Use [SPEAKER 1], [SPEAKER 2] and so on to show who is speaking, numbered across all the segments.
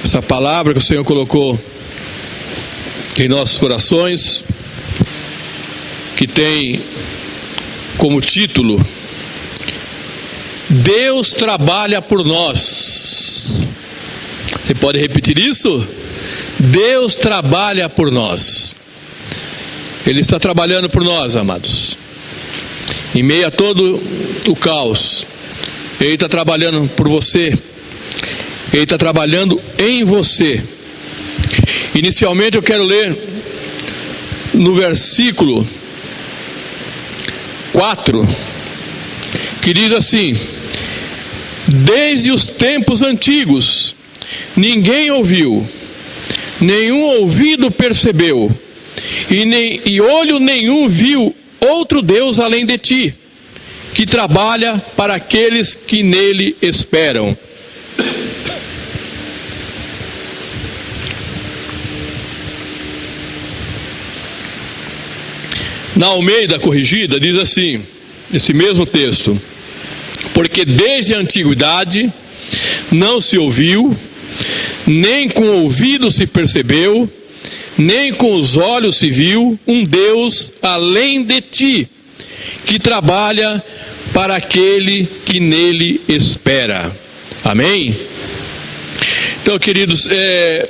[SPEAKER 1] essa palavra que o Senhor colocou em nossos corações, que tem como título: Deus trabalha por nós. Você pode repetir isso? Deus trabalha por nós. Ele está trabalhando por nós, amados. Em meio a todo o caos, Ele está trabalhando por você. Ele está trabalhando em você. Inicialmente eu quero ler no versículo 4, que diz assim: desde os tempos antigos ninguém ouviu, nenhum ouvido percebeu, e olho nenhum viu outro Deus além de ti, que trabalha para aqueles que nele esperam. Na Almeida Corrigida diz assim, esse mesmo texto: porque desde a antiguidade não se ouviu, nem com o ouvido se percebeu, nem com os olhos se viu um Deus além de ti, que trabalha para aquele que nele espera. Amém? Então, queridos, é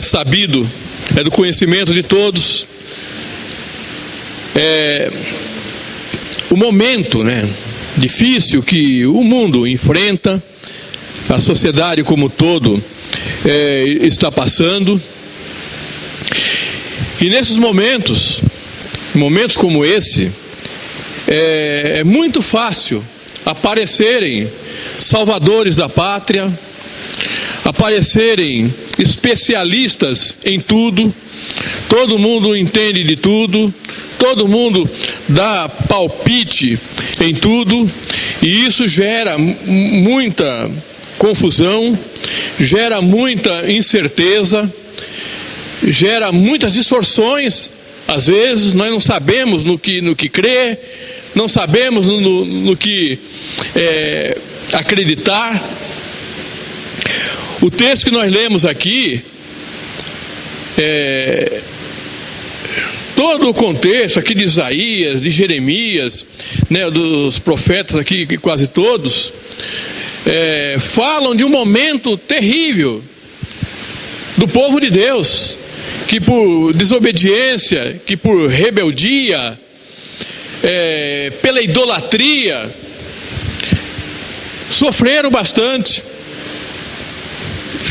[SPEAKER 1] sabido, é do conhecimento de todos, o momento, difícil que o mundo enfrenta, a sociedade como um todo está passando. E nesses momentos como esse, é muito fácil aparecerem salvadores da pátria, aparecerem especialistas em tudo, todo mundo entende de tudo, todo mundo dá palpite em tudo, e isso gera muita confusão, gera muita incerteza, gera muitas distorções. Às vezes nós não sabemos no que crer, não sabemos no que acreditar. O texto que nós lemos aqui, todo o contexto aqui de Isaías, de Jeremias, dos profetas aqui, quase todos, falam de um momento terrível do povo de Deus, que por desobediência, que por rebeldia, pela idolatria, sofreram bastante.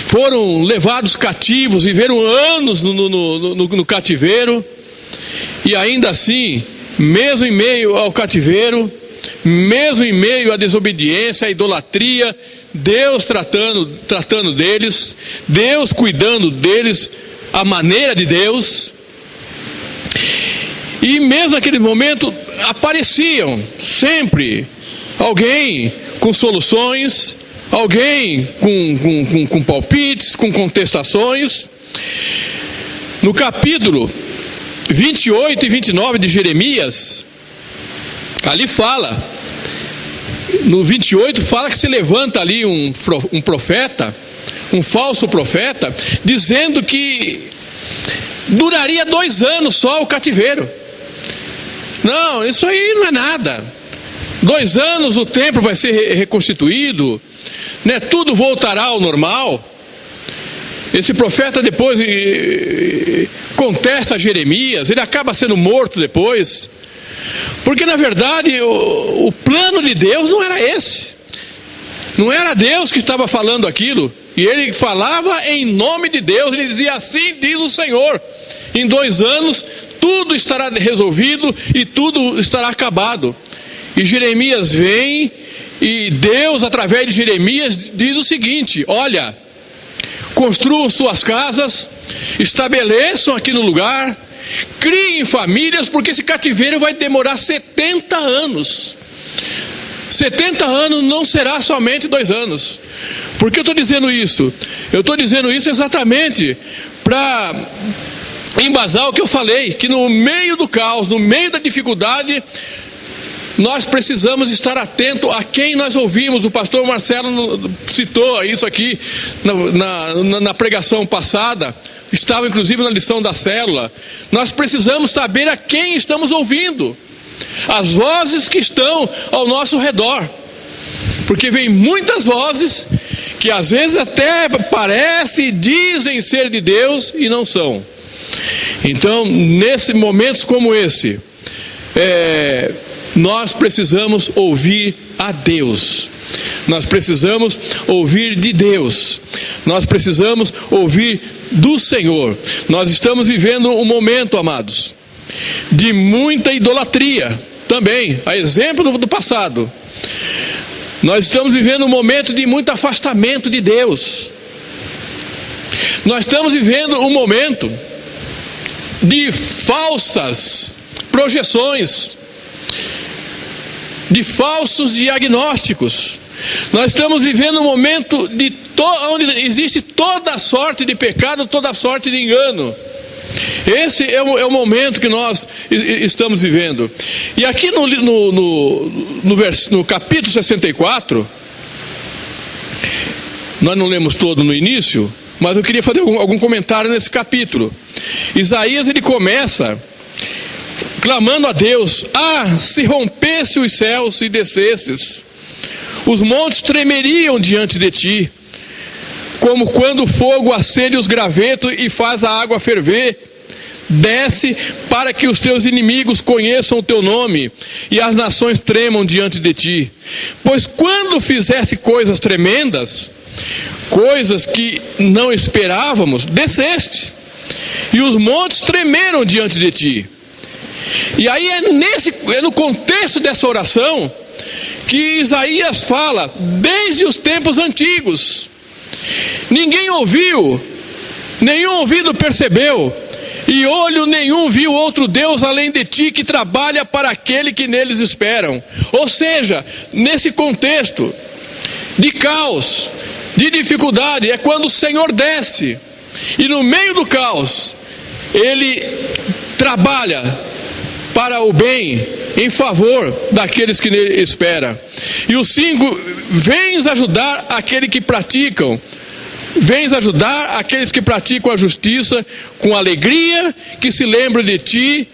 [SPEAKER 1] Foram levados cativos, viveram anos no cativeiro, e ainda assim, mesmo em meio ao cativeiro, mesmo em meio à desobediência, à idolatria, Deus tratando deles, Deus cuidando deles, a maneira de Deus. E mesmo naquele momento apareciam sempre alguém com soluções, alguém com palpites, com contestações. No capítulo 28 e 29 de Jeremias, ali fala, no 28 fala que se levanta ali um profeta, um falso profeta, dizendo que duraria 2 anos só o cativeiro. Não, isso aí não é nada. 2 anos o templo vai ser reconstituído, tudo voltará ao normal. Esse profeta depois contesta Jeremias, ele acaba sendo morto depois, porque na verdade o plano de Deus não era esse, não era Deus que estava falando aquilo, e ele falava em nome de Deus, ele dizia: assim diz o Senhor, em 2 anos tudo estará resolvido e tudo estará acabado. E Jeremias vem, e Deus, através de Jeremias, diz o seguinte: olha, construam suas casas, estabeleçam aqui no lugar, criem famílias, porque esse cativeiro vai demorar 70 anos. 70 anos não será somente 2 anos. Por que eu estou dizendo isso? Eu estou dizendo isso exatamente para embasar o que eu falei, que no meio do caos, no meio da dificuldade, nós precisamos estar atento a quem nós ouvimos. O pastor Marcelo citou isso aqui na pregação passada, estava inclusive na lição da célula. Nós precisamos saber a quem estamos ouvindo, as vozes que estão ao nosso redor, porque vem muitas vozes que às vezes até parecem e dizem ser de Deus e não são. Então, nesses momentos como esse, nós precisamos ouvir a Deus, nós precisamos ouvir de Deus, nós precisamos ouvir do Senhor. Nós estamos vivendo um momento, amados, de muita idolatria também, a exemplo do passado. Nós estamos vivendo um momento de muito afastamento de Deus. Nós estamos vivendo um momento de falsas projeções, de falsos diagnósticos. Nós estamos vivendo um momento onde existe toda sorte de pecado, toda sorte de engano. Esse é o momento que nós estamos vivendo. E aqui no capítulo 64, nós não lemos todo no início, mas eu queria fazer algum comentário nesse capítulo. Isaías, ele começa clamando a Deus: se rompesse os céus e descesses, os montes tremeriam diante de ti, como quando o fogo acende os gravetos e faz a água ferver. Desce para que os teus inimigos conheçam o teu nome e as nações tremam diante de ti. Pois quando fizesse coisas tremendas, coisas que não esperávamos, desceste, e os montes tremeram diante de ti. E aí é no contexto dessa oração que Isaías fala desde os tempos antigos. Ninguém ouviu, nenhum ouvido percebeu, e olho nenhum viu outro Deus além de ti, que trabalha para aquele que neles esperam. Ou seja, nesse contexto de caos, de dificuldade, é quando o Senhor desce, e no meio do caos, Ele trabalha para o bem, em favor daqueles que nele esperam. E o 5, vens ajudar aquele que praticam. Vens ajudar aqueles que praticam a justiça, com alegria que se lembram de ti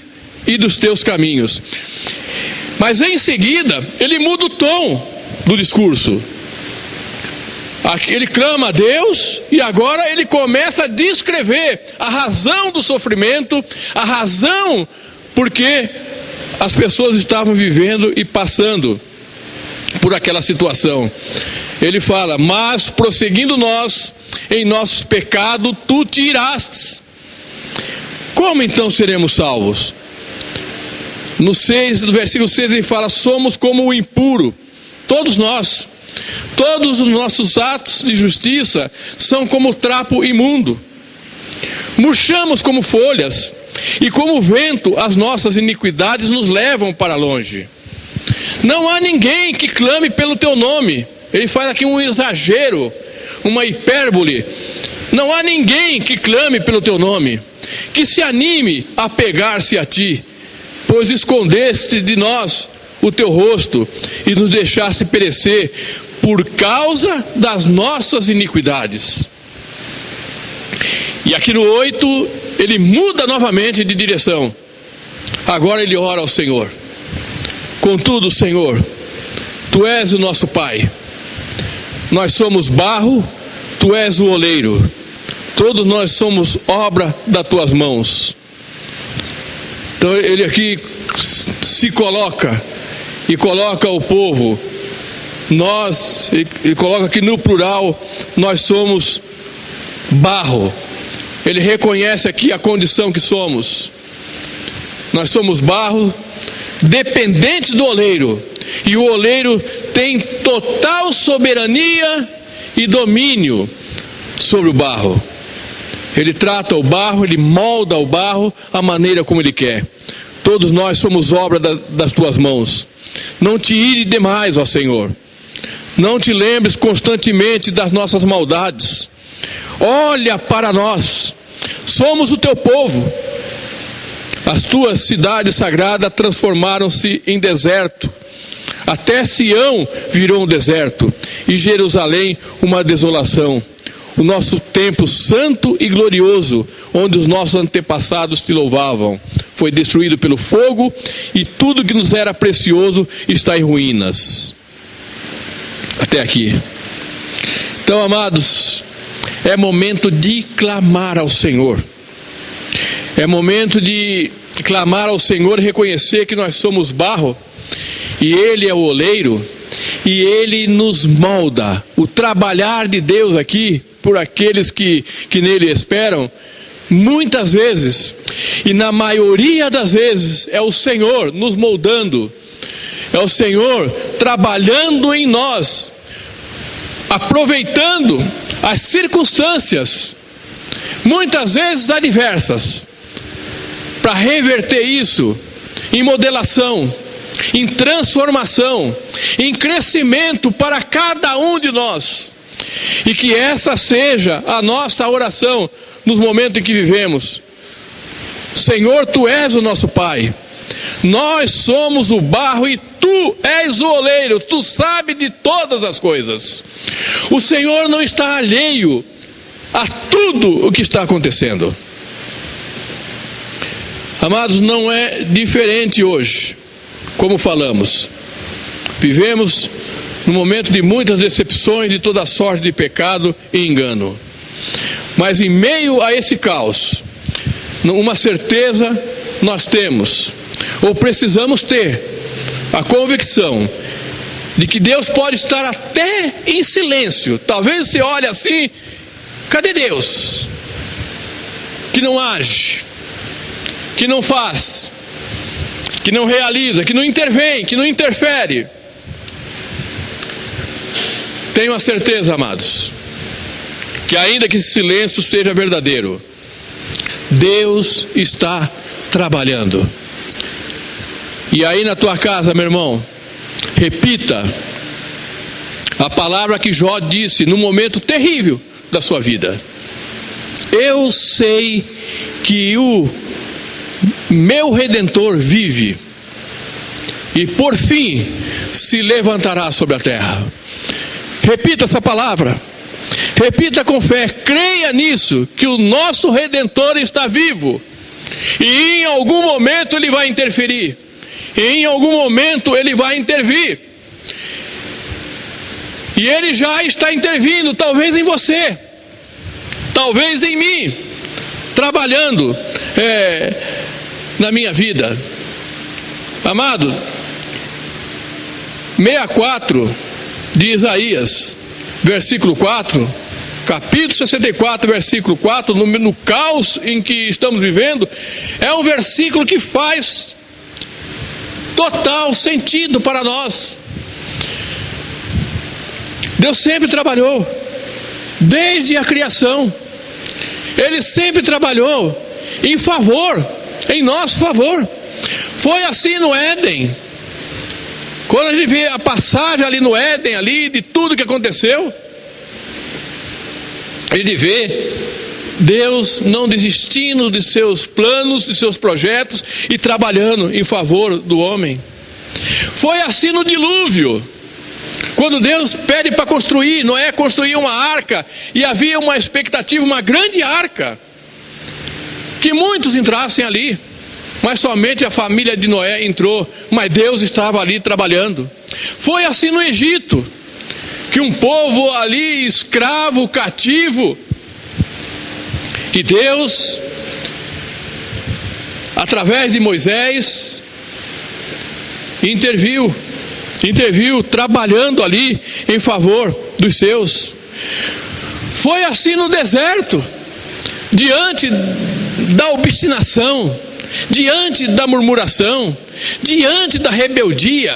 [SPEAKER 1] e dos teus caminhos. Mas em seguida, ele muda o tom do discurso. Ele clama a Deus e agora ele começa a descrever a razão do sofrimento, a razão porque as pessoas estavam vivendo e passando por aquela situação. Ele fala: mas prosseguindo nós em nossos pecados, tu te irastes. Como então seremos salvos? No versículo 6 ele fala: somos como o impuro, todos nós. Todos os nossos atos de justiça são como trapo imundo. Murchamos como folhas, e como o vento as nossas iniquidades nos levam para longe. Não há ninguém que clame pelo teu nome. Ele faz aqui um exagero, uma hipérbole. Não há ninguém que clame pelo teu nome, que se anime a pegar-se a ti, pois escondeste de nós o teu rosto e nos deixaste perecer por causa das nossas iniquidades. E aqui no 8, ele muda novamente de direção. Agora ele ora ao Senhor: contudo, Senhor, tu és o nosso Pai. Nós somos barro, tu és o oleiro. Todos nós somos obra das tuas mãos. Então ele aqui se coloca e coloca o povo. Ele coloca aqui no plural: nós somos barro. Ele reconhece aqui a condição que somos. Nós somos barro, dependentes do oleiro. E o oleiro tem total soberania e domínio sobre o barro. Ele trata o barro, ele molda o barro à maneira como ele quer. Todos nós somos obra das tuas mãos. Não te ire demais, ó Senhor. Não te lembres constantemente das nossas maldades. Olha para nós, somos o teu povo. As tuas cidades sagradas transformaram-se em deserto, Até Sião virou um deserto, e Jerusalém uma desolação. O nosso templo santo e glorioso, onde os nossos antepassados te louvavam, foi destruído pelo fogo, e tudo que nos era precioso está em ruínas. Até aqui. Então, amados, é momento de clamar ao Senhor. É momento de clamar ao Senhor e reconhecer que nós somos barro, e Ele é o oleiro, e Ele nos molda. O trabalhar de Deus aqui, por aqueles que nele esperam, muitas vezes, e na maioria das vezes, é o Senhor nos moldando, é o Senhor trabalhando em nós, aproveitando as circunstâncias, muitas vezes adversas, para reverter isso em modelação, em transformação, em crescimento para cada um de nós. E que essa seja a nossa oração nos momentos em que vivemos. Senhor, Tu és o nosso Pai. Nós somos o barro e Tu és o oleiro. Tu sabes de todas as coisas. O Senhor não está alheio a tudo o que está acontecendo. Amados, não é diferente hoje, como falamos. Vivemos num momento de muitas decepções, de toda sorte de pecado e engano. Mas em meio a esse caos, uma certeza nós temos, ou precisamos ter, a convicção de que Deus pode estar até em silêncio. Talvez você olhe assim, cadê Deus? Que não age, que não faz, que não realiza, que não intervém, que não interfere. Tenho a certeza, amados, que ainda que esse silêncio seja verdadeiro, Deus está trabalhando. E aí na tua casa, meu irmão, repita a palavra que Jó disse num momento terrível da sua vida: eu sei que o meu Redentor vive, e por fim se levantará sobre a terra. Repita essa palavra, repita com fé, creia nisso, que o nosso Redentor está vivo, e em algum momento Ele vai interferir, e em algum momento Ele vai intervir, e Ele já está intervindo, talvez em você, talvez em mim, trabalhando na minha vida. Amado, 64 de Isaías, versículo 4, capítulo 64, versículo 4, no caos em que estamos vivendo, é um versículo que faz total sentido para nós. Deus sempre trabalhou, desde a criação, Ele sempre trabalhou em favor, em nosso favor. Foi assim no Éden. Quando a gente vê a passagem ali no Éden, ali, de tudo que aconteceu, a gente vê Deus não desistindo de seus planos, de seus projetos, e trabalhando em favor do homem. Foi assim no dilúvio, quando Deus pede para construir, Noé construir uma arca, e havia uma expectativa, uma grande arca, que muitos entrassem ali, mas somente a família de Noé entrou, mas Deus estava ali trabalhando. Foi assim no Egito, que um povo ali escravo, cativo, e Deus, através de Moisés, interviu trabalhando ali em favor dos seus. Foi assim no deserto, diante da obstinação, diante da murmuração, diante da rebeldia,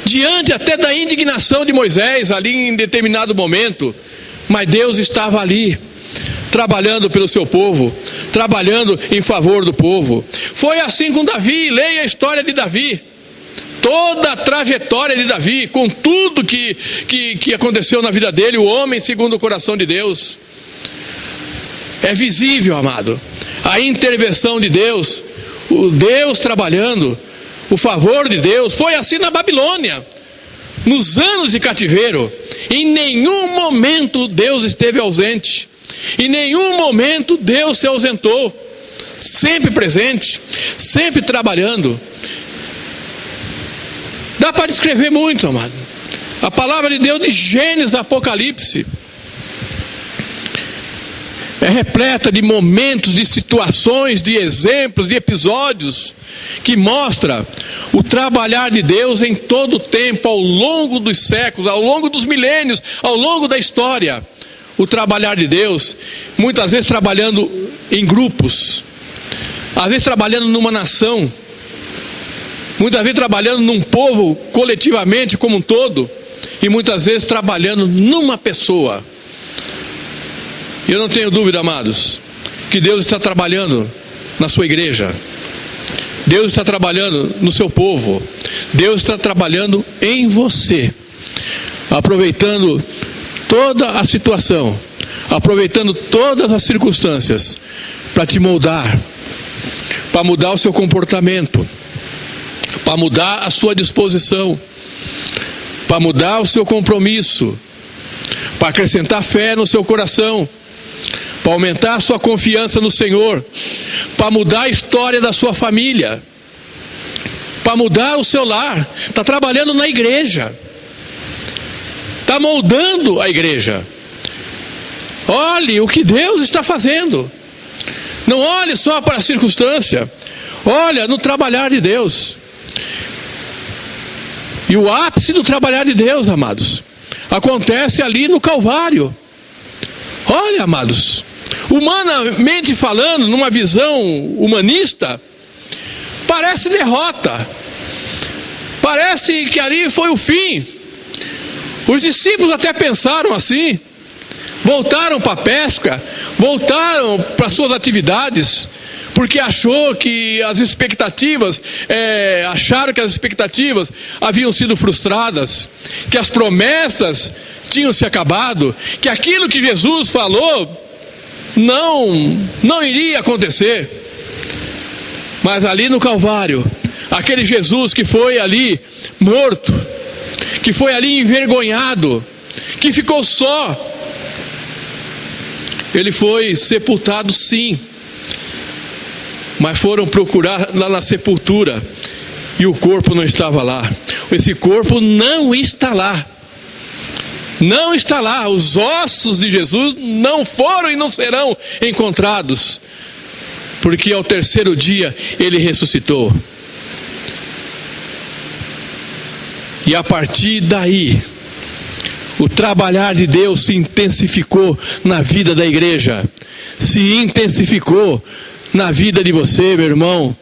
[SPEAKER 1] diante até da indignação de Moisés ali em determinado momento, mas Deus estava ali trabalhando pelo seu povo, trabalhando em favor do povo. Foi assim com Davi. Leia a história de Davi, toda a trajetória de Davi, com tudo que aconteceu na vida dele, o homem segundo o coração de Deus. É visível, amado, a intervenção de Deus, o Deus trabalhando, o favor de Deus. Foi assim na Babilônia, nos anos de cativeiro, em nenhum momento Deus esteve ausente. Em nenhum momento Deus se ausentou. Sempre presente, sempre trabalhando. Dá para descrever muito, amado. A palavra de Deus de Gênesis a Apocalipse é repleta de momentos, de situações, de exemplos, de episódios que mostra o trabalhar de Deus em todo o tempo, ao longo dos séculos, ao longo dos milênios, ao longo da história. O trabalhar de Deus, muitas vezes trabalhando em grupos, às vezes trabalhando numa nação, muitas vezes trabalhando num povo coletivamente como um todo, e muitas vezes trabalhando numa pessoa. E eu não tenho dúvida, amados, que Deus está trabalhando na sua igreja. Deus está trabalhando no seu povo. Deus está trabalhando em você, aproveitando toda a situação, aproveitando todas as circunstâncias para te moldar, para mudar o seu comportamento, para mudar a sua disposição, para mudar o seu compromisso, para acrescentar fé no seu coração, para aumentar a sua confiança no Senhor, para mudar a história da sua família, para mudar o seu lar. Está trabalhando na igreja, está moldando a igreja. Olhe o que Deus está fazendo. Não olhe só para a circunstância, olha no trabalhar de Deus. E o ápice do trabalhar de Deus, amados, acontece ali no Calvário. Olha, amados, humanamente falando, numa visão humanista, parece derrota, parece que ali foi o fim. Os discípulos até pensaram assim, voltaram para a pesca, voltaram para suas atividades, porque acharam que as expectativas haviam sido frustradas, que as promessas tinham se acabado, que aquilo que Jesus falou não iria acontecer. Mas ali no Calvário, aquele Jesus que foi ali morto, que foi ali envergonhado, que ficou só, ele foi sepultado, sim, mas foram procurar lá na sepultura e o corpo não estava lá. Esse corpo não está lá. Não está lá. Os ossos de Jesus não foram e não serão encontrados, porque ao terceiro dia ele ressuscitou. E a partir daí, o trabalhar de Deus se intensificou na vida da igreja, se intensificou na vida de você, meu irmão.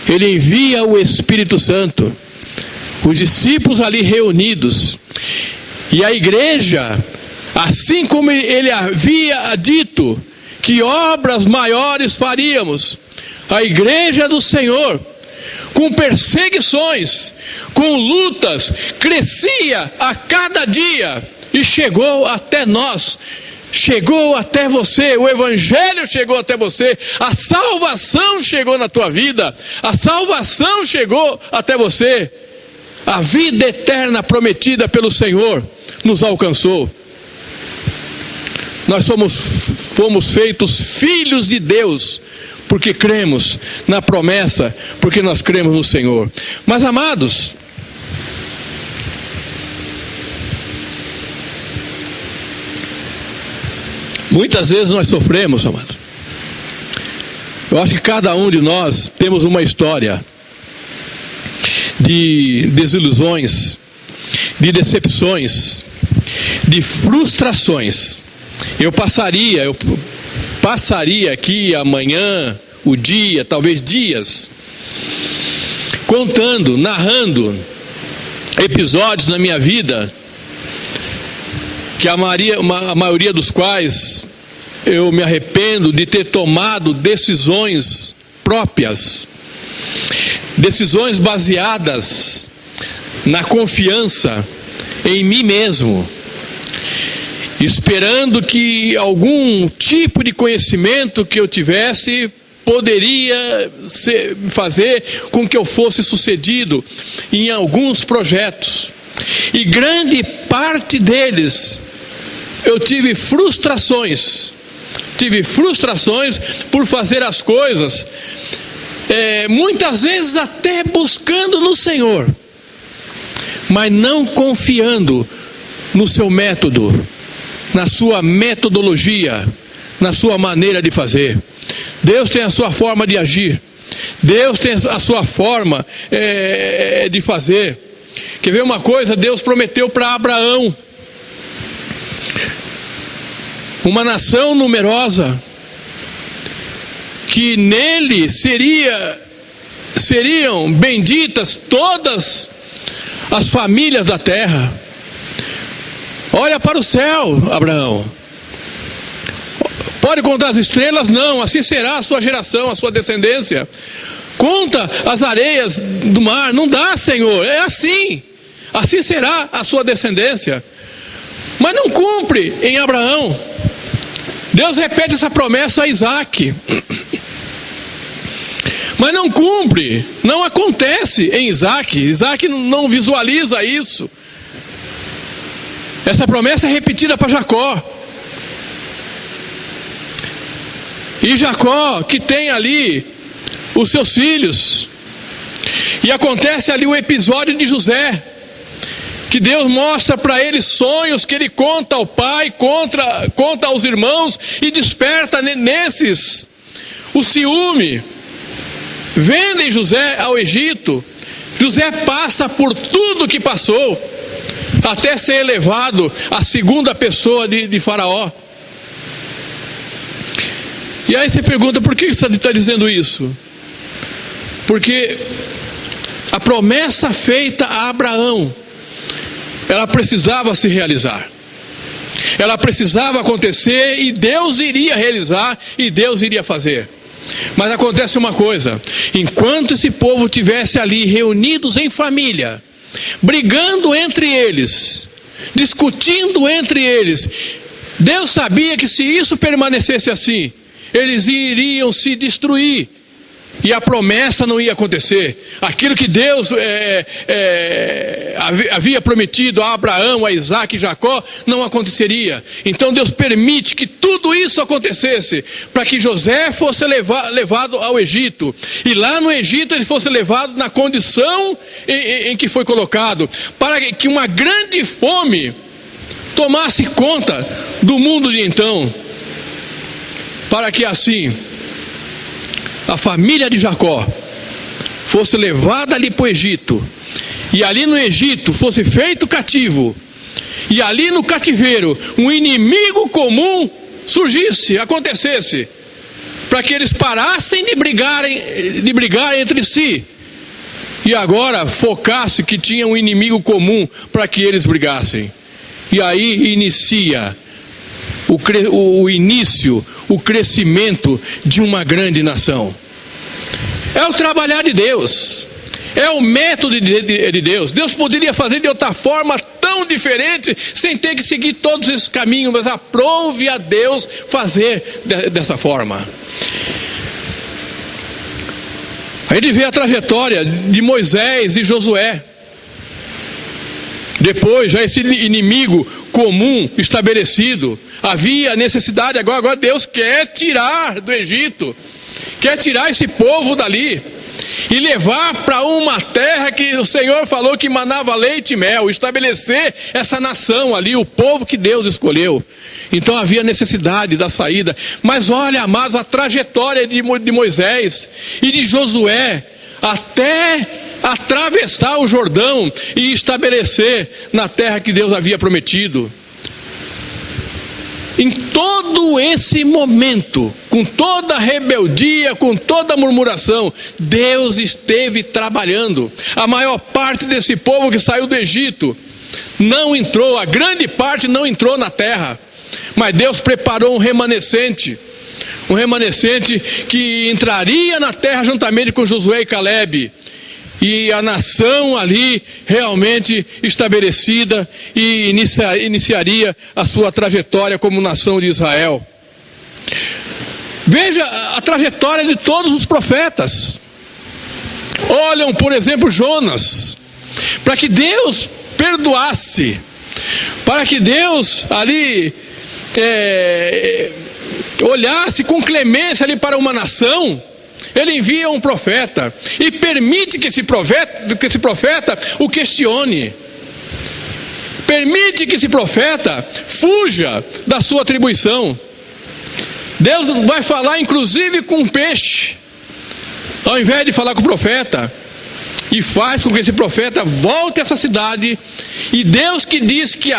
[SPEAKER 1] Ele envia o Espírito Santo, os discípulos ali reunidos, e a igreja, assim como ele havia dito que obras maiores faríamos, a igreja do Senhor, com perseguições, com lutas, crescia a cada dia e chegou até nós. Chegou até você, o Evangelho chegou até você, a salvação chegou na tua vida, a salvação chegou até você, a vida eterna prometida pelo Senhor nos alcançou. Nós fomos feitos filhos de Deus, porque cremos na promessa, porque nós cremos no Senhor. Mas, amados, muitas vezes nós sofremos, amados. Eu acho que cada um de nós temos uma história de desilusões, de decepções, de frustrações. Eu passaria aqui amanhã, o dia, talvez dias, contando, narrando episódios na minha vida, que a maioria dos quais eu me arrependo de ter tomado decisões próprias, decisões baseadas na confiança em mim mesmo, esperando que algum tipo de conhecimento que eu tivesse poderia fazer com que eu fosse sucedido em alguns projetos, E grande parte deles, eu tive frustrações por fazer as coisas, muitas vezes até buscando no Senhor, mas não confiando no seu método, na sua metodologia, na sua maneira de fazer. Deus tem a sua forma de agir, Deus tem a sua forma de fazer. Quer ver uma coisa? Deus prometeu para Abraão uma nação numerosa, que nele seriam benditas todas as famílias da terra. Olha para o céu, Abraão. Pode contar as estrelas? Não, assim será a sua geração, a sua descendência. Conta as areias do mar? Não dá, Senhor, é assim será a sua descendência. Mas não cumpre em Abraão. Deus repete essa promessa a Isaac, mas não cumpre, não acontece em Isaac. Isaac não visualiza isso. Essa promessa é repetida para Jacó. E Jacó, que tem ali os seus filhos, e acontece ali o episódio de José, que Deus mostra para ele sonhos que ele conta ao pai, conta aos irmãos, e desperta nesses o ciúme. Vendem José ao Egito. José passa por tudo que passou, até ser elevado à segunda pessoa de Faraó. E aí você pergunta, por que você está dizendo isso? Porque a promessa feita a Abraão, ela precisava se realizar, ela precisava acontecer, e Deus iria realizar, e Deus iria fazer. Mas acontece uma coisa: enquanto esse povo estivesse ali reunidos em família, brigando entre eles, discutindo entre eles, Deus sabia que se isso permanecesse assim, eles iriam se destruir, e a promessa não ia acontecer. Aquilo que Deus havia prometido a Abraão, a Isaac e Jacó, não aconteceria. Então Deus permite que tudo isso acontecesse, para que José fosse levado ao Egito, e lá no Egito ele fosse levado na condição em que foi colocado, para que uma grande fome tomasse conta do mundo de então, para que assim a família de Jacó fosse levada ali para o Egito, e ali no Egito fosse feito cativo, e ali no cativeiro um inimigo comum surgisse, acontecesse, para que eles parassem de brigar entre si, e agora focasse que tinha um inimigo comum para que eles brigassem. E aí inicia o crescimento de uma grande nação. É o trabalhar de Deus, é o método de Deus. Deus poderia fazer de outra forma tão diferente, sem ter que seguir todos esses caminhos, mas aprove a Deus fazer dessa forma. A gente vê a trajetória de Moisés e Josué. Depois, já esse inimigo comum estabelecido, havia necessidade, agora Deus quer tirar do Egito, quer tirar esse povo dali, e levar para uma terra que o Senhor falou que manava leite e mel, estabelecer essa nação ali, o povo que Deus escolheu. Então havia necessidade da saída. Mas olha, amados, a trajetória de Moisés e de Josué, até atravessar o Jordão e estabelecer na terra que Deus havia prometido. Em todo esse momento, com toda a rebeldia, com toda a murmuração, Deus esteve trabalhando. A maior parte desse povo que saiu do Egito não entrou, a grande parte não entrou na terra, mas Deus preparou um remanescente que entraria na terra juntamente com Josué e Calebe, e a nação ali realmente estabelecida, e iniciaria a sua trajetória como nação de Israel. Veja a trajetória de todos os profetas. Olham, por exemplo, Jonas, para que Deus perdoasse, para que Deus ali olhasse com clemência ali para uma nação, Ele envia um profeta e permite que esse profeta o questione. Permite que esse profeta fuja da sua atribuição. Deus vai falar inclusive com um peixe, ao invés de falar com o profeta, e faz com que esse profeta volte a essa cidade. E Deus que disse que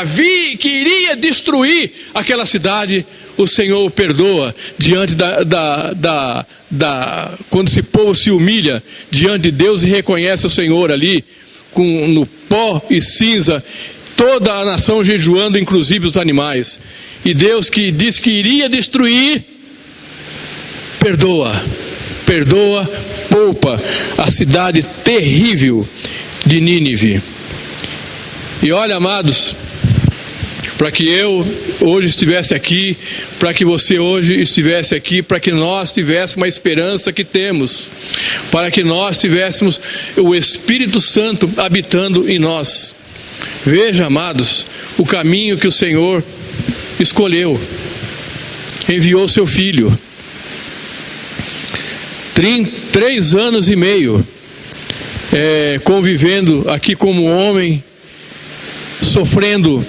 [SPEAKER 1] iria destruir aquela cidade, o Senhor o perdoa diante quando esse povo se humilha diante de Deus e reconhece o Senhor ali, no pó e cinza, toda a nação jejuando, inclusive os animais. E Deus que disse que iria destruir, perdoa, poupa a cidade terrível de Nínive. E olha, amados, para que eu hoje estivesse aqui, para que você hoje estivesse aqui, para que nós tivéssemos uma esperança que temos, para que nós tivéssemos o Espírito Santo habitando em nós. Veja, amados, o caminho que o Senhor escolheu. Enviou seu Filho. 3 anos e meio convivendo aqui como homem, sofrendo,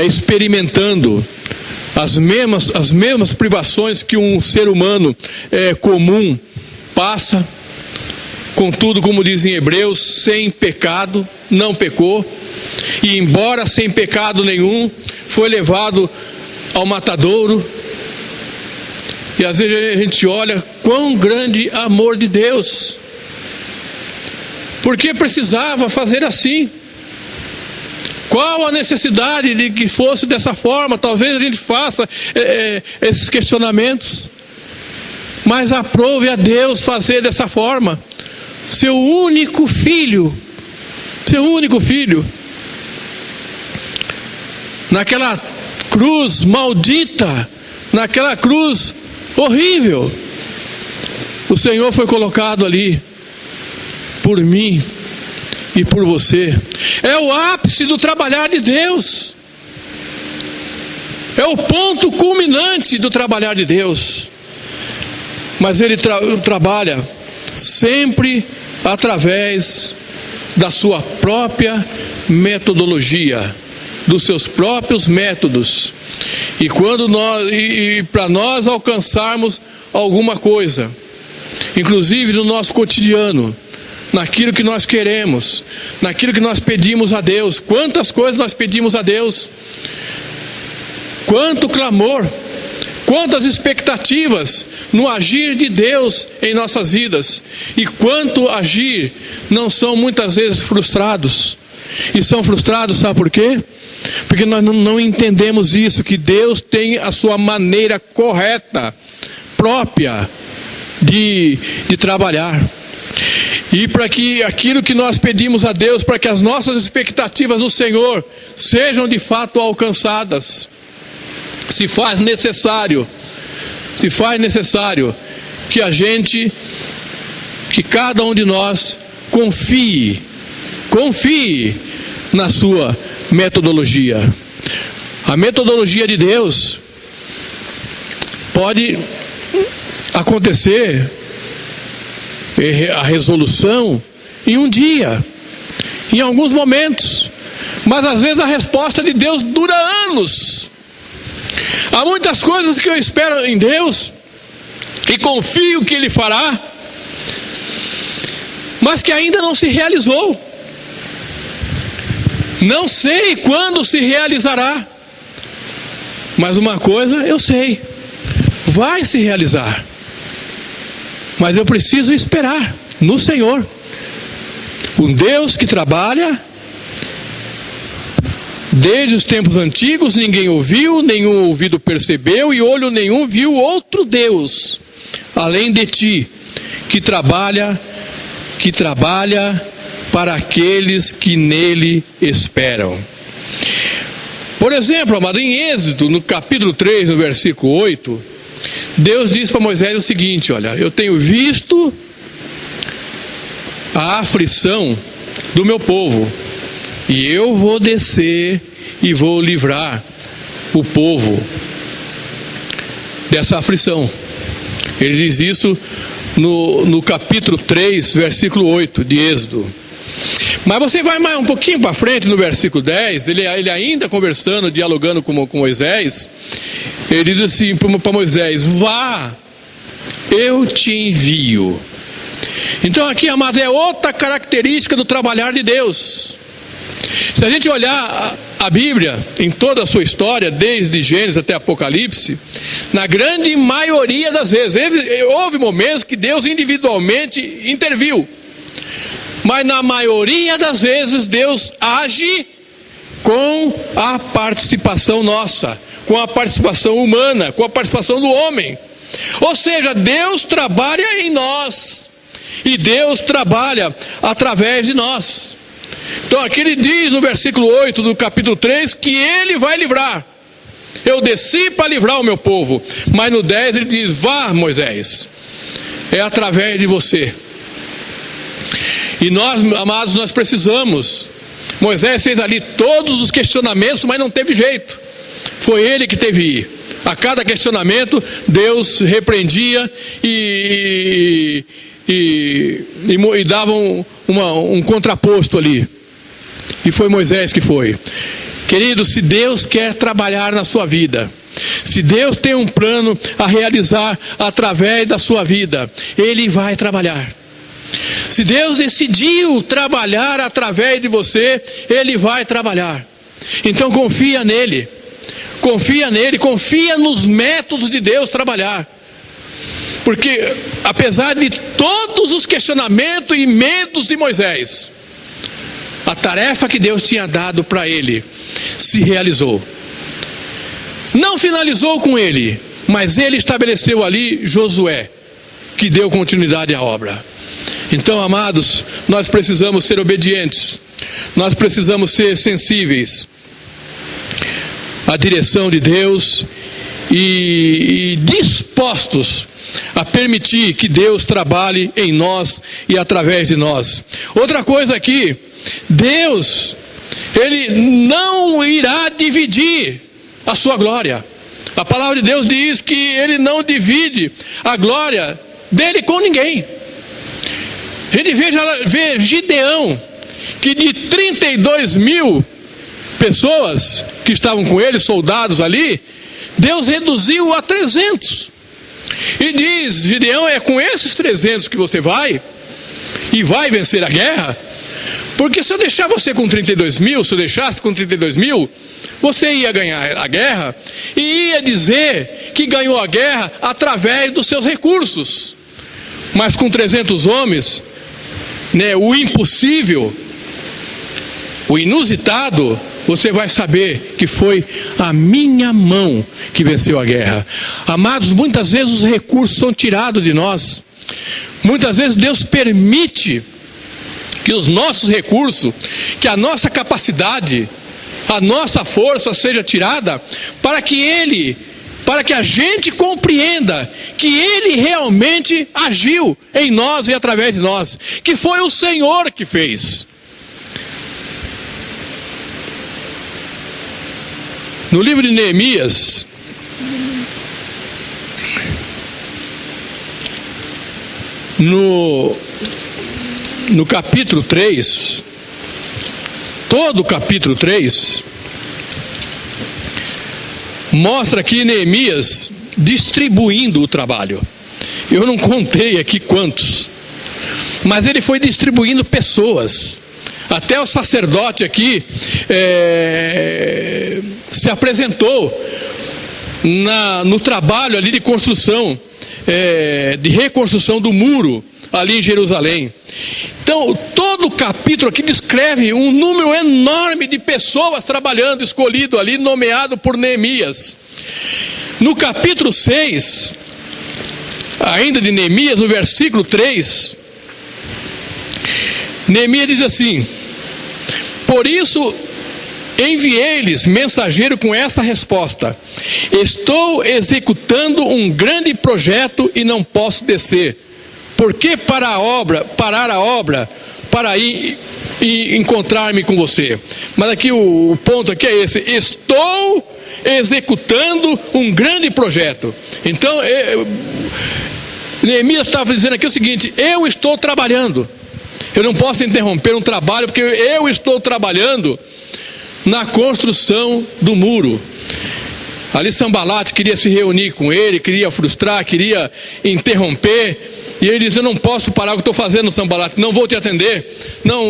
[SPEAKER 1] experimentando as mesmas privações que um ser humano comum passa. Contudo, como dizem Hebreus, sem pecado, não pecou, e embora sem pecado nenhum, foi levado ao matadouro. E às vezes a gente olha quão grande amor de Deus, porque precisava fazer assim. Qual a necessidade de que fosse dessa forma? Talvez a gente faça esses questionamentos, mas aprove a Deus fazer dessa forma. Seu único filho, naquela cruz maldita, naquela cruz horrível, o Senhor foi colocado ali por mim e por você. É o ápice do trabalhar de Deus, é o ponto culminante do trabalhar de Deus. Mas Ele trabalha sempre através da sua própria metodologia, dos seus próprios métodos. E para nós alcançarmos alguma coisa, inclusive no nosso cotidiano, naquilo que nós queremos, naquilo que nós pedimos a Deus. Quantas coisas nós pedimos a Deus, quanto clamor, quantas expectativas no agir de Deus em nossas vidas, e quanto agir não são muitas vezes frustrados. E são frustrados, sabe por quê? Porque nós não entendemos isso, que Deus tem a sua maneira correta, própria de trabalhar. E para que aquilo que nós pedimos a Deus, para que as nossas expectativas no Senhor sejam de fato alcançadas, se faz necessário que cada um de nós confie na sua metodologia. A metodologia de Deus pode acontecer, a resolução, em um dia, em alguns momentos, mas às vezes a resposta de Deus dura anos. Há muitas coisas que eu espero em Deus e confio que Ele fará, mas que ainda não se realizou. Não sei quando se realizará, mas uma coisa eu sei: vai se realizar. Mas eu preciso esperar no Senhor, um Deus que trabalha desde os tempos antigos. Ninguém ouviu, nenhum ouvido percebeu, e olho nenhum viu outro Deus além de ti, que trabalha para aqueles que nele esperam. Por exemplo, amado, em Êxodo, no capítulo 3, no versículo 8, Deus diz para Moisés o seguinte: olha, eu tenho visto a aflição do meu povo, e eu vou descer e vou livrar o povo dessa aflição. Ele diz isso no capítulo 3, versículo 8 de Êxodo. Mas você vai mais um pouquinho para frente, no versículo 10, ele ainda conversando, dialogando com Moisés, ele diz assim para Moisés: vá, eu te envio. Então aqui, amado, é outra característica do trabalhar de Deus. Se a gente olhar a Bíblia em toda a sua história, desde Gênesis até Apocalipse, na grande maioria das vezes, houve momentos que Deus individualmente interviu, mas na maioria das vezes Deus age com a participação nossa, com a participação humana, com a participação do homem. Ou seja, Deus trabalha em nós e Deus trabalha através de nós. Então aqui ele diz no versículo 8 do capítulo 3 que ele vai livrar. Eu desci para livrar o meu povo. Mas no 10 ele diz: vá, Moisés, é através de você. E nós, amados, nós precisamos. Moisés fez ali todos os questionamentos, mas não teve jeito. Foi ele que teve que ir. A cada questionamento Deus repreendia e dava um contraposto ali. E foi Moisés que foi. Querido, se Deus quer trabalhar na sua vida, se Deus tem um plano a realizar através da sua vida, Ele vai trabalhar. Se Deus decidiu trabalhar através de você, Ele vai trabalhar. Então confia nele, confia nos métodos de Deus trabalhar. Porque apesar de todos os questionamentos e medos de Moisés, a tarefa que Deus tinha dado para ele se realizou. Não finalizou com ele, mas ele estabeleceu ali Josué, que deu continuidade à obra. Então, amados, nós precisamos ser obedientes, nós precisamos ser sensíveis à direção de Deus e dispostos a permitir que Deus trabalhe em nós e através de nós. Outra coisa aqui, Deus, Ele não irá dividir a sua glória. A palavra de Deus diz que Ele não divide a glória dele com ninguém. A gente vê Gideão, que de 32 mil pessoas que estavam com ele, soldados ali, Deus reduziu a 300. E diz: Gideão, é com esses 300 que você vai, e vai vencer a guerra. Porque se eu deixar você com 32 mil, se eu deixasse com 32 mil, você ia ganhar a guerra, e ia dizer que ganhou a guerra através dos seus recursos. Mas com 300 homens, né, o impossível, o inusitado, você vai saber que foi a minha mão que venceu a guerra. Amados, muitas vezes os recursos são tirados de nós. Muitas vezes Deus permite que os nossos recursos, que a nossa capacidade, a nossa força seja tirada, para que a gente compreenda que Ele realmente agiu em nós e através de nós, que foi o Senhor que fez. No livro de Neemias, no capítulo 3, todo o capítulo 3, mostra aqui Neemias distribuindo o trabalho. Eu não contei aqui quantos, mas ele foi distribuindo pessoas. Até o sacerdote aqui se apresentou no trabalho ali de construção, de reconstrução do muro ali em Jerusalém. Então, todo o capítulo aqui descreve um número enorme de pessoas trabalhando, escolhido ali, nomeado por Neemias. No capítulo 6, ainda de Neemias, no versículo 3, Neemias diz assim: por isso enviei-lhes mensageiro com essa resposta: estou executando um grande projeto e não posso descer. Por que parar a obra para ir e encontrar-me com você. Mas aqui o ponto aqui é esse: estou executando um grande projeto. Então Neemias estava dizendo aqui o seguinte: eu estou trabalhando. Eu não posso interromper um trabalho, porque eu estou trabalhando na construção do muro. Ali Sanbalate queria se reunir com ele, queria frustrar, queria interromper. E ele diz: eu não posso parar o que estou fazendo, Sanbalate, não vou te atender. Não,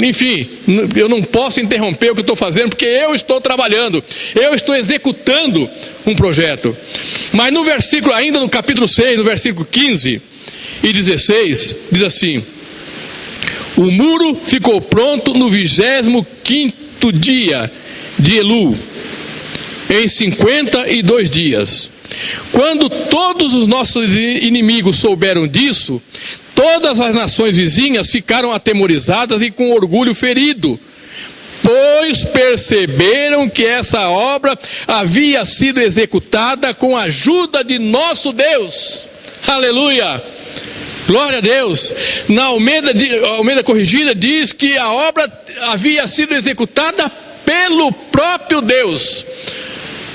[SPEAKER 1] enfim, eu não posso interromper o que estou fazendo, porque eu estou trabalhando, eu estou executando um projeto. Mas no versículo, ainda no capítulo 6, no versículo 15 e 16, diz assim: o muro ficou pronto no 25º dia de Elul, em 52 dias. Quando todos os nossos inimigos souberam disso, todas as nações vizinhas ficaram atemorizadas e com orgulho ferido, pois perceberam que essa obra havia sido executada com a ajuda de nosso Deus. Aleluia! Glória a Deus. Na Almeida Corrigida diz que a obra havia sido executada pelo próprio Deus.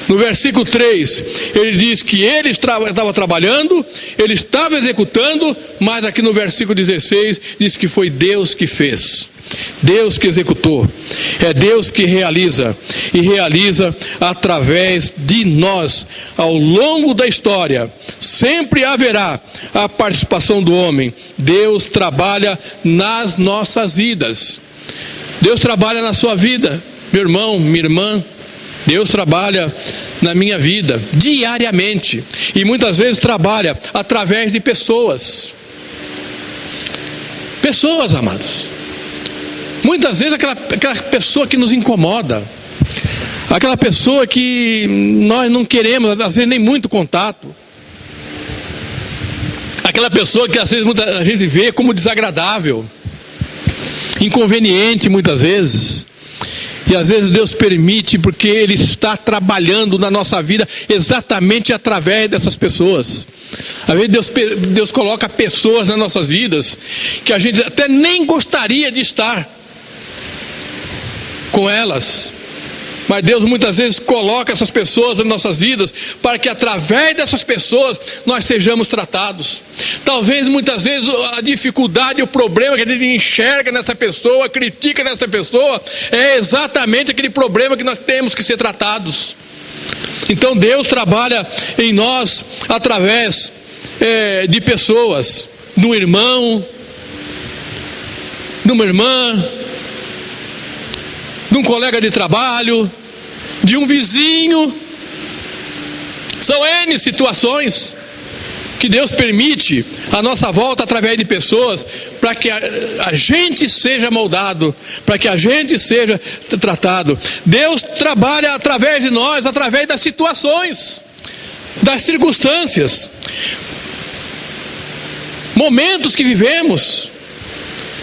[SPEAKER 1] No versículo 3, ele diz que ele estava trabalhando, ele estava executando, mas aqui no versículo 16 diz que foi Deus que fez, Deus que executou. É Deus que realiza, e realiza através de nós. Ao longo da história sempre haverá a participação do homem. Deus trabalha nas nossas vidas. Deus trabalha na sua vida, meu irmão, minha irmã. Deus trabalha na minha vida diariamente, e muitas vezes trabalha através de pessoas, amados. Muitas vezes aquela pessoa que nos incomoda, aquela pessoa que nós não queremos, às vezes nem muito contato, aquela pessoa que às vezes a gente vê como desagradável, inconveniente muitas vezes. E às vezes Deus permite, porque Ele está trabalhando na nossa vida exatamente através dessas pessoas. Às vezes Deus coloca pessoas nas nossas vidas que a gente até nem gostaria de estar com elas. Mas Deus muitas vezes coloca essas pessoas nas nossas vidas para que através dessas pessoas nós sejamos tratados. Talvez muitas vezes a dificuldade, o problema que a gente enxerga nessa pessoa, critica nessa pessoa, é exatamente aquele problema que nós temos que ser tratados. Então Deus trabalha em nós através de pessoas, de um irmão, de uma irmã, de um colega de trabalho, de um vizinho. São N situações que Deus permite a nossa volta através de pessoas, para que a gente seja moldado, para que a gente seja tratado. Deus trabalha através de nós, através das situações, das circunstâncias, momentos que vivemos,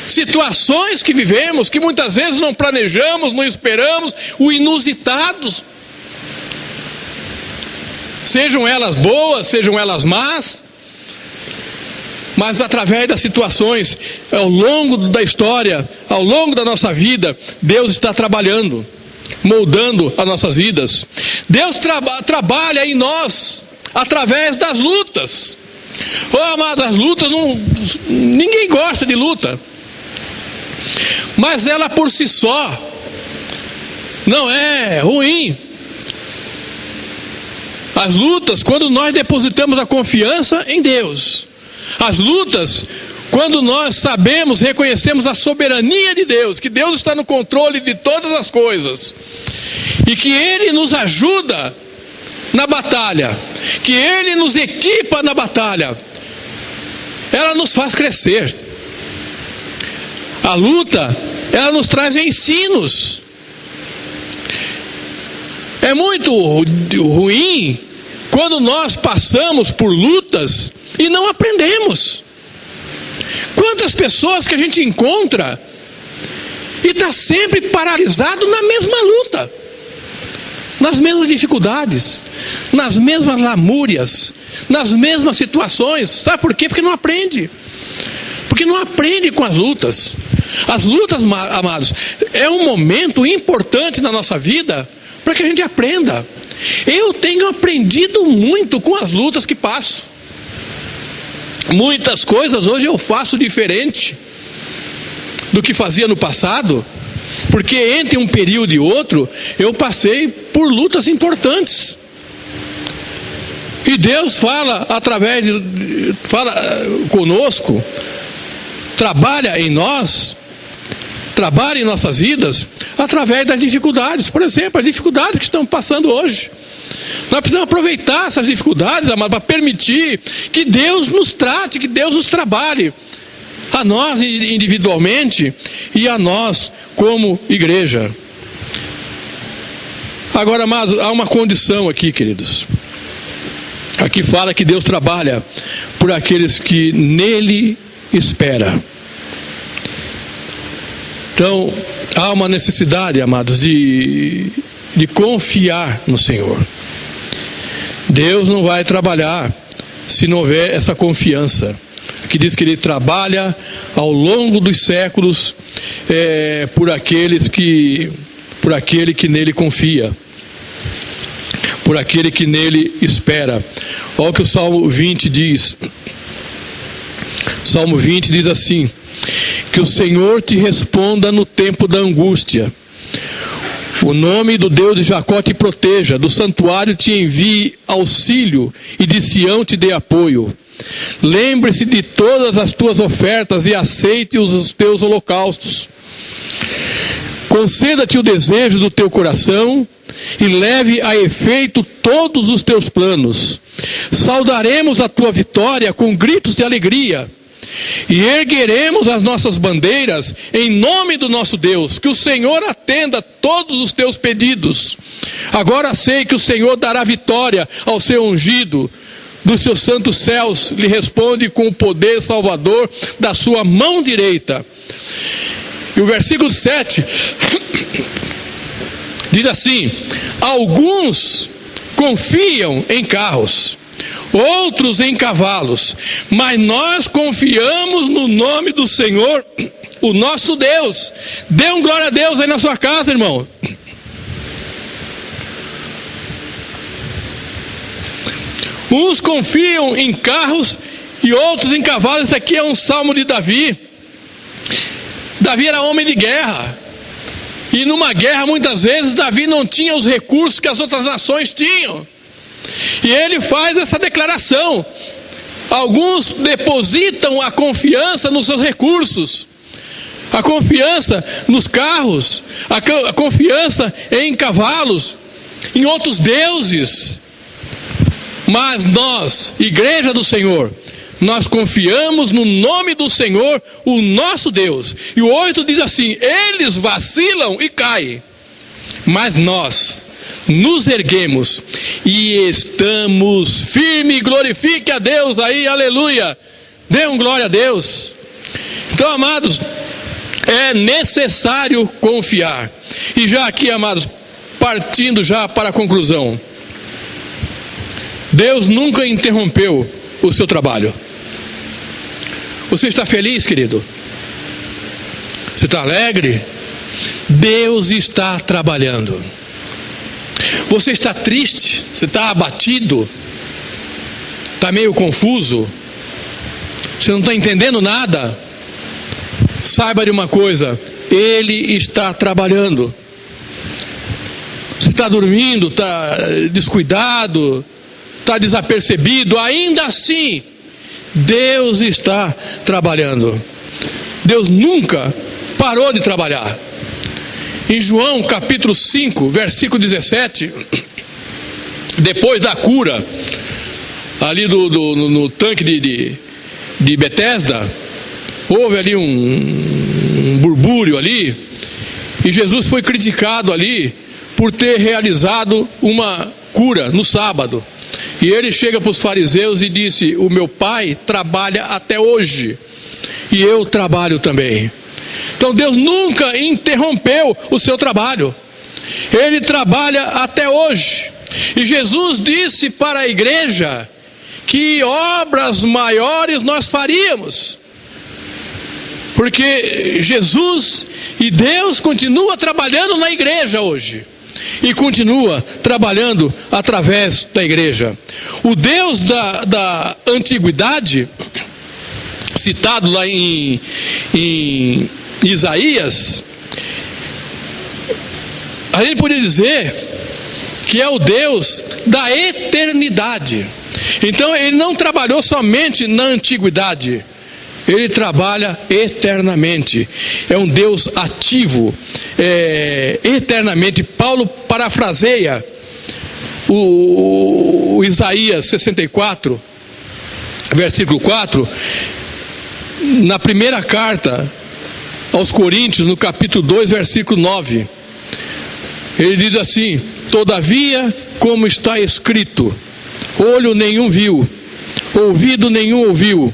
[SPEAKER 1] situações que vivemos, que muitas vezes não planejamos, não esperamos, o inusitado. Sejam elas boas, sejam elas más, mas através das situações, ao longo da história, ao longo da nossa vida, Deus está trabalhando, moldando as nossas vidas. Deus trabalha em nós através das lutas. Amado, as lutas, ninguém gosta de luta. Mas ela por si só não é ruim. As lutas, quando nós depositamos a confiança em Deus. As lutas, quando nós sabemos, reconhecemos a soberania de Deus, que Deus está no controle de todas as coisas, e que Ele nos ajuda na batalha, que Ele nos equipa na batalha, ela nos faz crescer. A luta, ela nos traz ensinos. É muito ruim quando nós passamos por lutas e não aprendemos. Quantas pessoas que a gente encontra e está sempre paralisado na mesma luta, nas mesmas dificuldades, nas mesmas lamúrias, nas mesmas situações. Sabe por quê? Porque não aprende. Porque não aprende com as lutas. As lutas, amados, é um momento importante na nossa vida para que a gente aprenda. Eu tenho aprendido muito com as lutas que passo. Muitas coisas hoje eu faço diferente do que fazia no passado, porque entre um período e outro eu passei por lutas importantes. E Deus fala fala conosco, trabalha em nós, trabalha em nossas vidas através das dificuldades. Por exemplo, as dificuldades que estamos passando hoje. Nós precisamos aproveitar essas dificuldades, amado, para permitir que Deus nos trate, que Deus nos trabalhe, a nós individualmente e a nós como igreja. Agora, amados, há uma condição aqui, queridos. Aqui fala que Deus trabalha por aqueles que nele esperam. Então, há uma necessidade, amados, de confiar no Senhor. Deus não vai trabalhar se não houver essa confiança. Aqui diz que Ele trabalha ao longo dos séculos por aquele que nele confia, por aquele que nele espera. Olha o que o Salmo 20 diz. Salmo 20 diz assim: que o Senhor te responda no tempo da angústia. O nome do Deus de Jacó te proteja, do santuário te envie auxílio e de Sião te dê apoio. Lembre-se de todas as tuas ofertas e aceite os teus holocaustos. Conceda-te o desejo do teu coração e leve a efeito todos os teus planos. Saudaremos a tua vitória com gritos de alegria e ergueremos as nossas bandeiras em nome do nosso Deus. Que o Senhor atenda todos os teus pedidos. Agora sei que o Senhor dará vitória ao seu ungido. Dos seus santos céus lhe responde com o poder salvador da sua mão direita. E o versículo 7 diz assim: alguns confiam em carros, outros em cavalos, mas nós confiamos no nome do Senhor, o nosso Deus. Dê um glória a Deus aí na sua casa, irmão. Uns confiam em carros e outros em cavalos. Isso aqui é um salmo de Davi. Davi era homem de guerra. E numa guerra, muitas vezes, Davi não tinha os recursos que as outras nações tinham. E ele faz essa declaração. Alguns depositam a confiança nos seus recursos, a confiança nos carros, a confiança em cavalos, em outros deuses. Mas nós, igreja do Senhor, nós confiamos no nome do Senhor, o nosso Deus. E o 8 diz assim: eles vacilam e caem, mas nós nos erguemos e estamos firmes. Glorifique a Deus aí, aleluia. Dê um glória a Deus. Então, amados, é necessário confiar. E já aqui, amados, partindo já para a conclusão, Deus nunca interrompeu o seu trabalho. Você está feliz, querido? Você está alegre? Deus está trabalhando. Você está triste? Você está abatido? Está meio confuso? Você não está entendendo nada? Saiba de uma coisa: Ele está trabalhando. Você está dormindo, está descuidado, está desapercebido, ainda assim Deus está trabalhando. Deus nunca parou de trabalhar. Em João capítulo 5, versículo 17, depois da cura ali no tanque de Betesda, houve ali um burbúrio ali, e Jesus foi criticado ali por ter realizado uma cura no sábado. E ele chega para os fariseus e disse: o meu pai trabalha até hoje, e eu trabalho também. Então Deus nunca interrompeu o seu trabalho. Ele trabalha até hoje. E Jesus disse para a igreja que obras maiores nós faríamos. Porque Jesus e Deus continua trabalhando na igreja hoje. E continua trabalhando através da igreja. O Deus da antiguidade, citado lá em Isaías, a gente poderia dizer que é o Deus da eternidade. Então ele não trabalhou somente na antiguidade, ele trabalha eternamente. É um Deus ativo, eternamente. Paulo parafraseia o Isaías 64, versículo 4, na primeira carta aos Coríntios, no capítulo 2, versículo 9. Ele diz assim: todavia, como está escrito, olho nenhum viu, ouvido nenhum ouviu,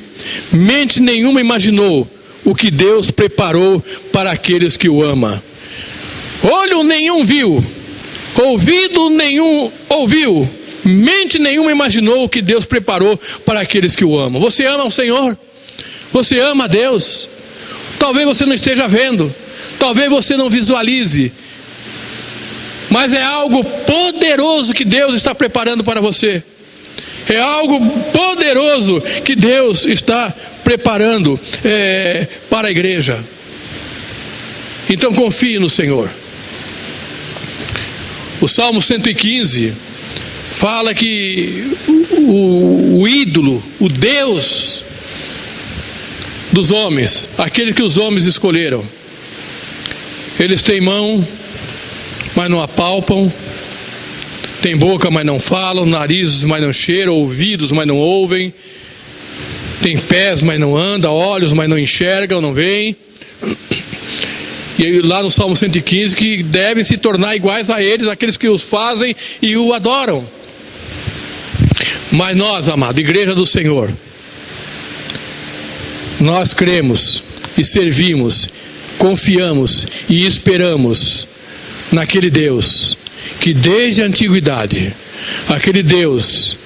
[SPEAKER 1] mente nenhuma imaginou o que Deus preparou para aqueles que o amam. Olho nenhum viu, ouvido nenhum ouviu, mente nenhuma imaginou o que Deus preparou para aqueles que o amam. Você ama o Senhor? Você ama a Deus? Talvez você não esteja vendo, talvez você não visualize, mas é algo poderoso que Deus está preparando para você. É algo poderoso que Deus está preparando para a igreja. Então confie no Senhor. O Salmo 115 fala que o ídolo, o Deus dos homens, aquele que os homens escolheram, eles têm mão, mas não apalpam, tem boca, mas não falam, narizes, mas não cheiram, ouvidos, mas não ouvem, tem pés, mas não andam, olhos, mas não enxergam, não veem. E aí, lá no Salmo 115, que devem se tornar iguais a eles, aqueles que os fazem e o adoram. Mas nós, amado, igreja do Senhor, nós cremos e servimos, confiamos e esperamos naquele Deus que desde a antiguidade, aquele Deus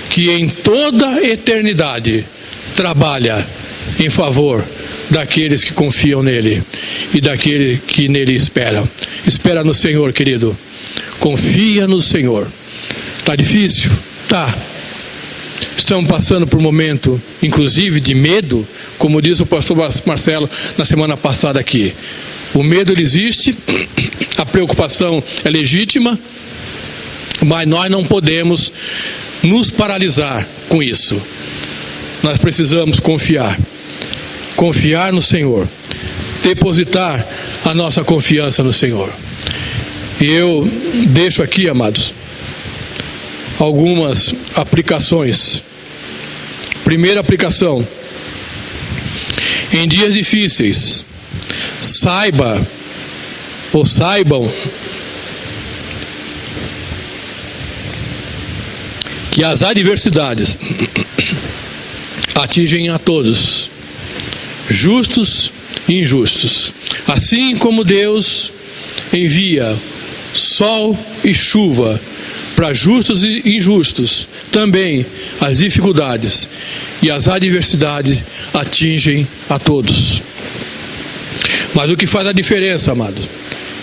[SPEAKER 1] que em toda a eternidade trabalha em favor daqueles que confiam nele e daquele que nele espera. Espera no Senhor, querido. Confia no Senhor. Está difícil? Tá. Estamos passando por um momento, inclusive, de medo, como disse o pastor Marcelo na semana passada aqui. O medo ele existe, a preocupação é legítima, mas nós não podemos nos paralisar com isso. Nós precisamos confiar no Senhor, depositar a nossa confiança no Senhor. E eu deixo aqui, amados, algumas aplicações. Primeira aplicação: em dias difíceis, saibam que as adversidades atingem a todos, justos e injustos. Assim como Deus envia sol e chuva para justos e injustos, também as dificuldades e as adversidades atingem a todos. Mas o que faz a diferença, amado,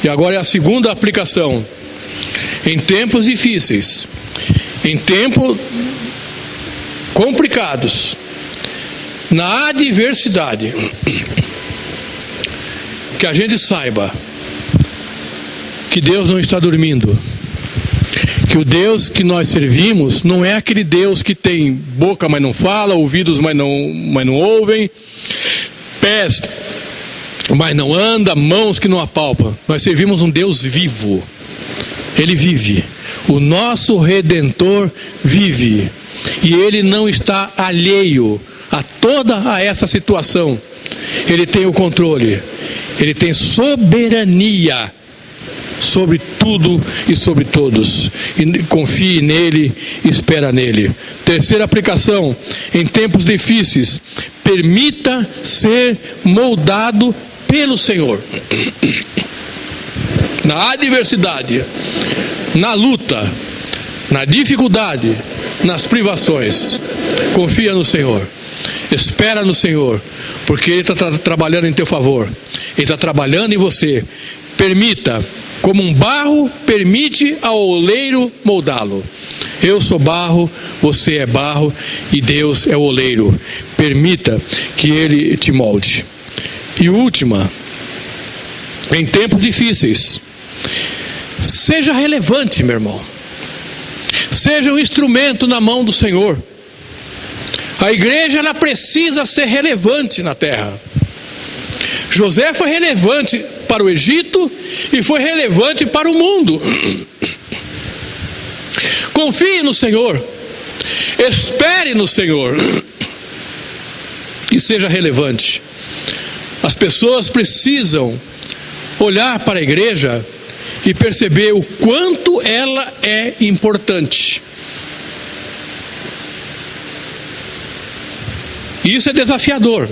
[SPEAKER 1] e agora é a segunda aplicação: em tempos difíceis, em tempos complicados, na adversidade, que a gente saiba que Deus não está dormindo, que o Deus que nós servimos não é aquele Deus que tem boca, mas não fala, ouvidos, mas não ouvem, pés, mas não anda, mãos que não apalpam. Nós servimos um Deus vivo. Ele vive. O nosso Redentor vive. E Ele não está alheio a toda essa situação. Ele tem o controle. Ele tem soberania sobre tudo e sobre todos. E confie nele, espera nele. Terceira aplicação: em tempos difíceis, permita ser moldado pelo Senhor. Na adversidade, na luta, na dificuldade, nas privações, confia no Senhor. Espera no Senhor, porque Ele está trabalhando em teu favor. Ele está trabalhando em você. Permita, como um barro permite ao oleiro moldá-lo. Eu sou barro, você é barro e Deus é o oleiro. Permita que Ele te molde. E última, em tempos difíceis, seja relevante, meu irmão. Seja um instrumento na mão do Senhor. A igreja, ela precisa ser relevante na terra. José foi relevante para o Egito e foi relevante para o mundo. Confie no Senhor, espere no Senhor e seja relevante. As pessoas precisam olhar para a igreja e perceber o quanto ela é importante. Isso é desafiador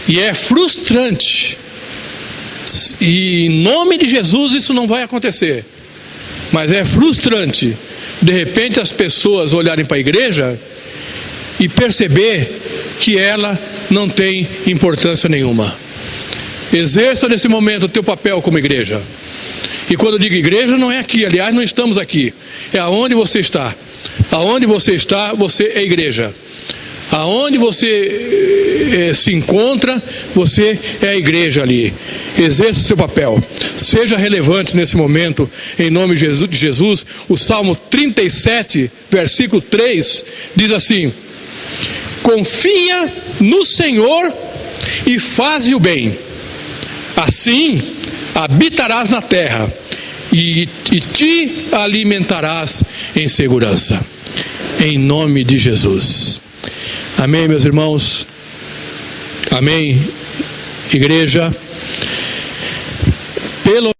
[SPEAKER 1] e é frustrante. E em nome de Jesus isso não vai acontecer. Mas é frustrante, de repente, as pessoas olharem para a igreja e perceber que ela não tem importância nenhuma. Exerça nesse momento o teu papel como igreja. E quando eu digo igreja, não é aqui, aliás, não estamos aqui. É aonde você está. Aonde você está, você é igreja. Aonde você se encontra, você é a igreja ali. Exerça o seu papel. Seja relevante nesse momento, em nome de Jesus. O Salmo 37, versículo 3, diz assim: confia no Senhor e faze o bem. Assim habitarás na terra e te alimentarás em segurança. Em nome de Jesus. Amém, meus irmãos? Amém, igreja? Pelo